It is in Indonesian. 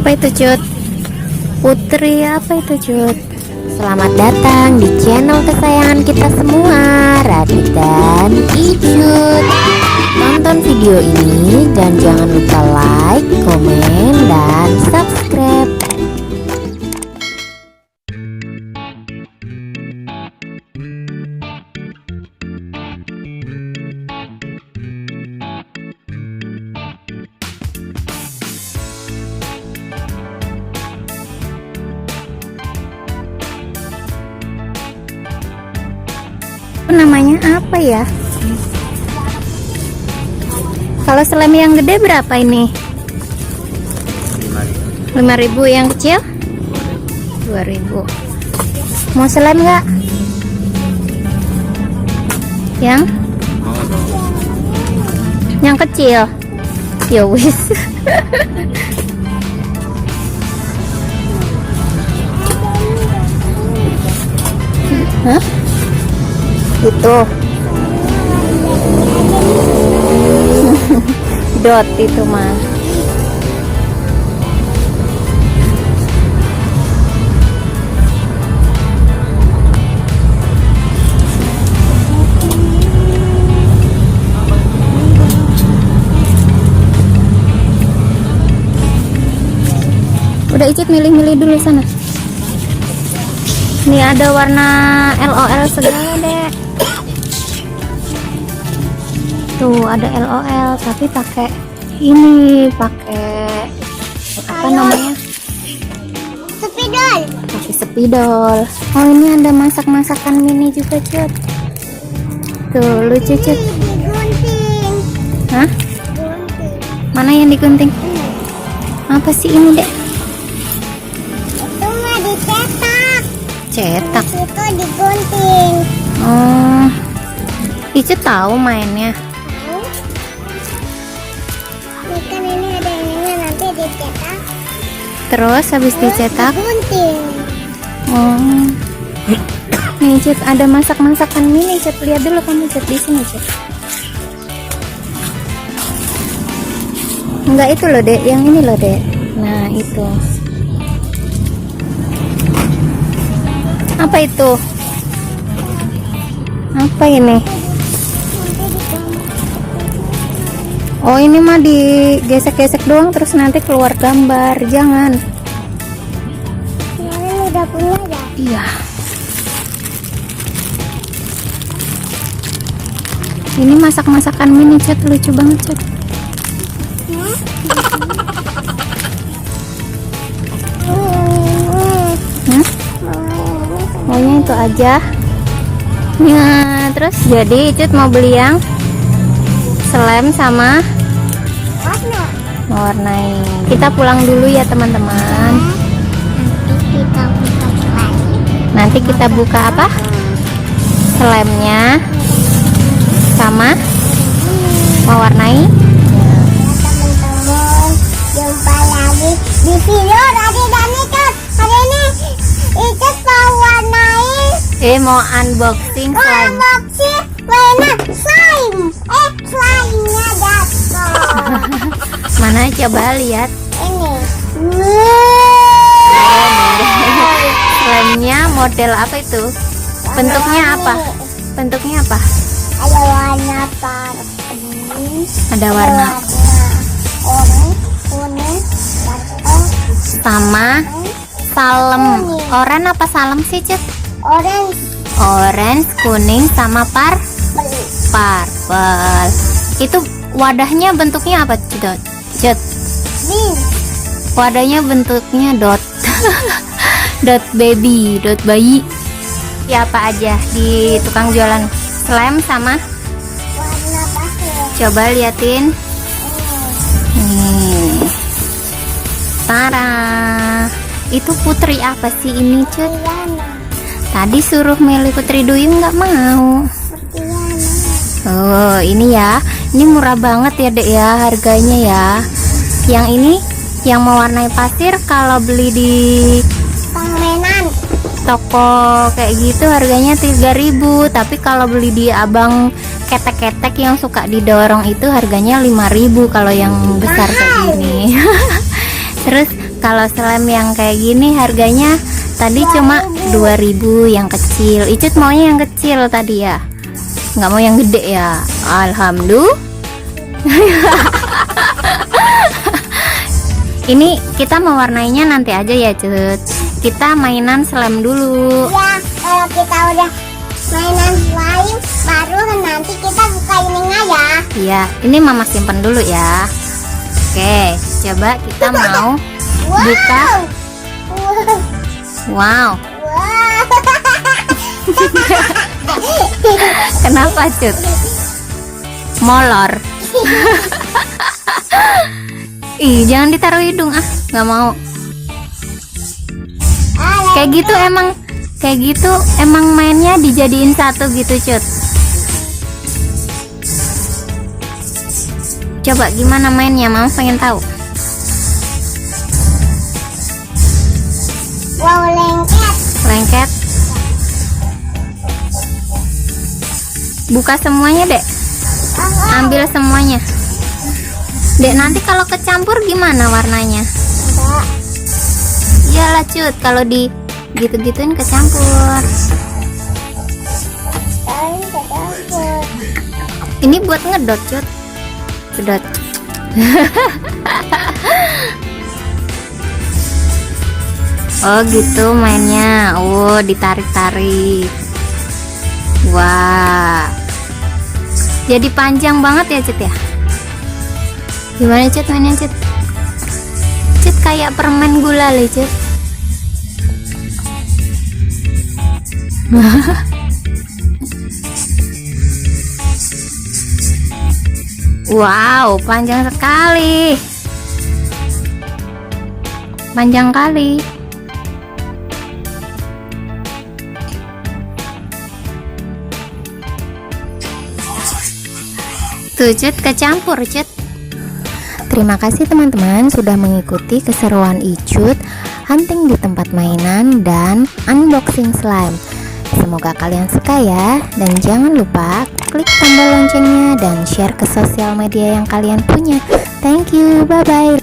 Apa itu, Cut? Putri, apa itu, Cut? Selamat datang di channel kesayangan kita semua, Radit dan Icut. Tonton video ini dan jangan lupa like, komen, dan subscribe. Namanya apa ya? Kalau slime yang gede berapa ini? 5.000. Yang kecil 2.000. Mau slime nggak? Yang kecil ya wis. Hah? Itu dot itu mah. Udah Icit milih-milih dulu sana. Ini ada warna LOL segala deh. Tuh ada LOL tapi pakai ini, pakai apa namanya? Spidol. Pakai spidol. Oh, ini ada masak-masakan mini juga, Cut. Tuh lucu, Cut. Digunting. Hah? Gunting. Mana yang digunting? Apa sih ini, Dek? Itu mah dicetak. Cetak. Itu digunting. Oh, Icu tahu mainnya. Ini kan ini ada ininya, nanti dicetak. Terus habis dicetak, Gunting. oh, nih Cut, ada masak-masakan mini, Cut. Lihat dulu kamu, Cut, di sini, Cut. Enggak itu loh, Dek, yang ini loh, Dek. Nah, itu. Apa itu? Apa ini? Oh, ini mah digesek-gesek doang terus nanti keluar gambar. Jangan. Ini udah punya ya? Iya. Ini masak-masakan mini, Cut. Lucu banget, Cut. Hah? Maunya itu aja. Ya, terus jadi Cut mau beli yang slime sama mewarnai. Kita pulang dulu ya, teman-teman. Nanti kita buka Nanti kita buka slime. apa? Slime-nya sama mewarnai. Teman-teman, jumpa lagi di video Radit dan Icut. Hari ini Icut mau warnai, Mau unboxing slime. unboxing warna slime. Slime-nya jatuh. Mana coba lihat. Ini. Slime-nya model apa itu? Bentuknya apa? Bentuknya apa? Ada warna pink. Ada warna orange, kuning, hijau, sama salem. Oranye apa salem sih, Cut? orange, Orange, kuning, sama purple. Itu wadahnya bentuknya apa, Cut? Cut. pink. Wadahnya bentuknya dot. Dot baby, dot bayi. Ya, apa aja di tukang jualan slime sama. Warna pastel. Coba liatin. Nih. Tara. Itu putri apa sih ini, Cut? Tiana. Tadi suruh milih Putri Duyung nggak mau. Tiana. Oh, ini ya. Ini murah banget ya, Dek ya, harganya ya. Yang ini yang mewarnai pasir kalau beli di Permainan. toko kayak gitu harganya 3.000, tapi kalau beli di abang ketek-ketek yang suka didorong itu harganya 5.000 kalau yang besar kayak gini. Terus Kalau slime yang kayak gini harganya tadi cuma 2.000 yang kecil. Icut maunya yang kecil tadi ya, nggak mau yang gede ya. Alhamdulillah. Ini kita mewarnainya nanti aja ya Cut. Kita mainan slime dulu. Ya, kalau kita udah mainan slime, baru nanti kita buka ininya ya. Iya, ini mama simpen dulu ya. Oke, coba kita mau buka. Wow. Kenapa Cut? Molor. Ih, jangan ditaruh hidung ah, nggak mau. Kayak gitu emang mainnya dijadiin satu gitu Cut. Coba gimana mainnya, mama pengen tahu. Wow, lengket. Lengket. Buka semuanya Dek, ambil semuanya Dek, nanti kalau kecampur gimana warnanya? Enggak. Iyalah Cut, kalau di gitu-gituin kecampur. Ini buat ngedot Cut, ngedot. Oh gitu mainnya. Oh, ditarik-tarik. Wah, jadi panjang banget ya Cut ya. Gimana Cut mainnya Cut? Cut kayak permen gulali Cut. Wow, panjang sekali. Panjang kali. Tuh Cut, kecampur Cut. Terima kasih teman-teman sudah mengikuti keseruan Icut hunting di tempat mainan dan unboxing slime. Semoga kalian suka ya, dan jangan lupa klik tombol loncengnya dan share ke sosial media yang kalian punya. Thank you, bye bye.